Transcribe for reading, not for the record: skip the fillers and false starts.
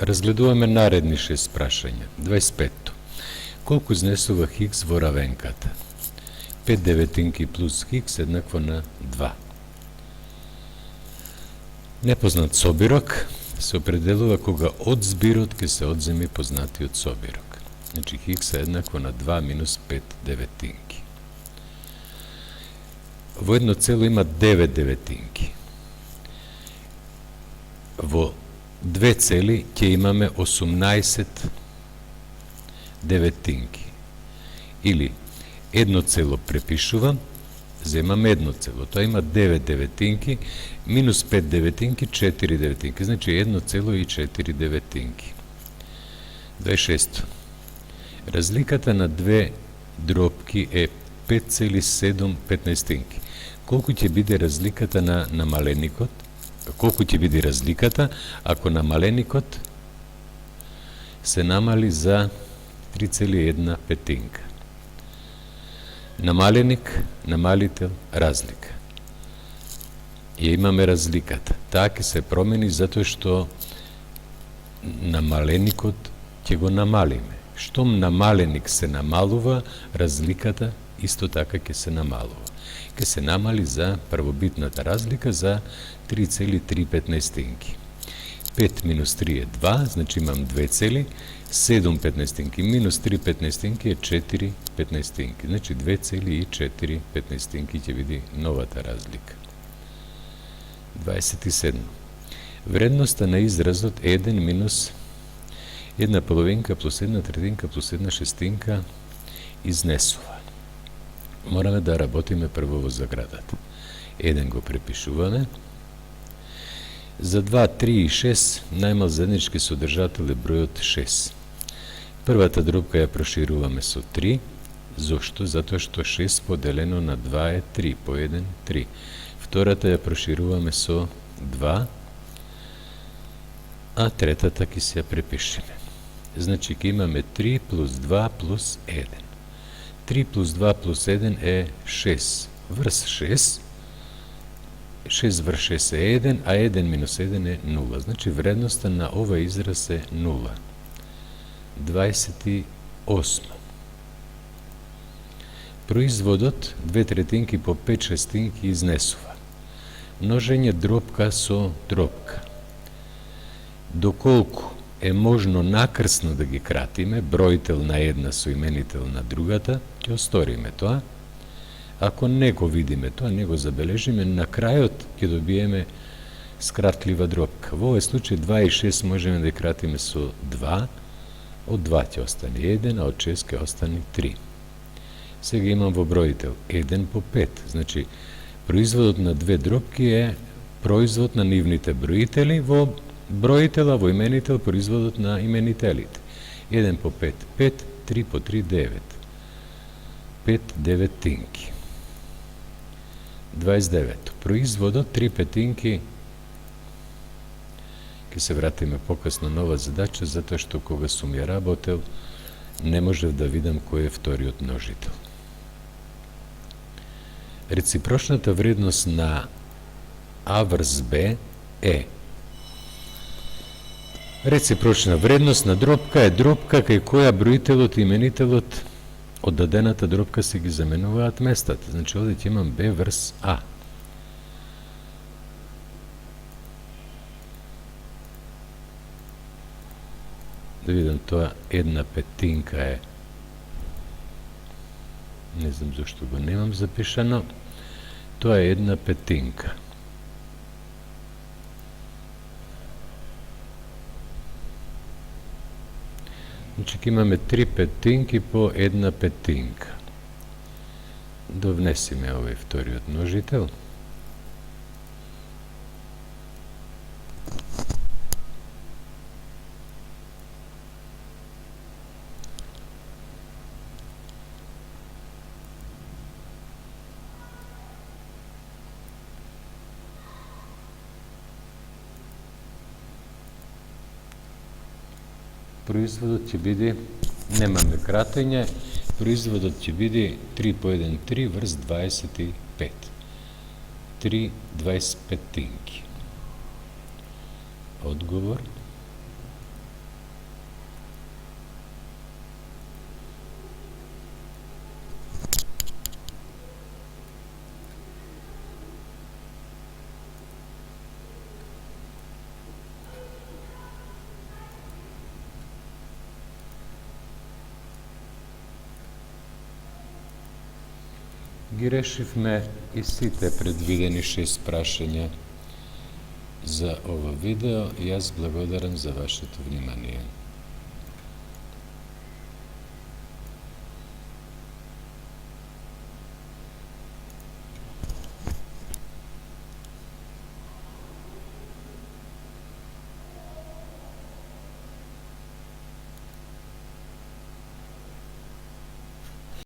Разгледуваме наредни 6 прашања. 25. Колку изнесува хикс во равенката? 5 деветинки плюс хикс еднакво на 2. Непознат собирок се определува кога од збирот ќе се одземи познатиот собирок. Значи хикс е еднакво на 2 минус 5 деветинки. Во едно цело има 9 деветинки. Во две цели ќе имаме 18 деветинки. Или едно цело препишувам, земам едно цело. Тоа има 9 деветинки, минус 5 деветинки, 4 деветинки. Значи 1 цело и 4 деветинки. 26. Разликата на две дробки е 5,7 петнаестинки. Колку ќе биде разликата на намаленикот? Колку ќе биде разликата ако намаленикот се намали за 3,1 петинка? Намаленик, намалител, разлика. Ја имаме разликата. Таа ќе се промени затоа што намаленикот ќе го намалиме. Штом намаленик се намалува, разликата исто така ќе се намалува. Ќе се намали за првобитната разлика за 3,3 петнаестинки. 5 минус 3 е 2, значи имам 2 цели, 7 петнаестинки минус 3 петнаестинки е 4 петнаестинки. Значи 2 цели и 4 петнаестинки ќе биде новата разлика. 27. Вредноста на изразот 1 минус 1 половинка плюс 1 третинка плюс 1 шестинка изнесува. Мораме да работиме прво во заградата. 1 го препишуваме. За 2, 3 и 6 најмал заеднички содржател е бројот 6. Првата дробка ја прошируваме со 3. Зошто? Затоа што 6 поделено на 2 е 3, по 1 3. Втората ја прошируваме со 2, а третата ќе се ја препишеме. Значи ќе имаме 3 плюс 2 плюс 1. 3 плюс 2 плюс 1 е 6 врз 6. 6 врз 6 е 1, а 1 минус 1 е 0. Значи вредноста на ова израз е 0. 28. Производот 2 третинки по 5 шестинки изнесува. Множење дробка со дробка. Доколку е можно накрсно да ги кратиме, бројтел на една со именител на другата, ќе осториме тоа. Ако не го видиме тоа, не го забележиме, на крајот ќе добиеме скратлива дробка. Во овој случај 2 и 6 можеме да ги кратиме со 2, од 2 ќе остане 1, а од 6 ќе остане 3. Сега имам во бројтел 1 по 5, значи производот на две дробки е производ на нивните броители во бројтела, во именител производот на именителите. 1 по 5, 5, 3 по 3, 9. 5 деветинки. 29. Производот 3 петинки. Ке се вратиме покасно на ова задача, затоа што кога сум ја работел, не можев да видам кој е вториот множител. Реципрочната вредност на А врз Б е реципрочна вредност на дробка е дробка кај која броителот и именителот од дадената дробка се ги заменуваат местата. Значи, овде ќе имам Б врз А. Да видам, тоа 1 петинка е. Не знам зашто го немам запишано. Тоа е 1 петинка. Значи, имаме 3 петинки по 1 петинка. Довнесиме овој вториот множител. Производот ќе биде, немаме кратење, производот ќе биде 3 по 1, 3 врз 25. 3 25-тинки. Одговор Ги решивме и сите предвидени 6 прашања за ова видео и јас благодарам за вашето внимание.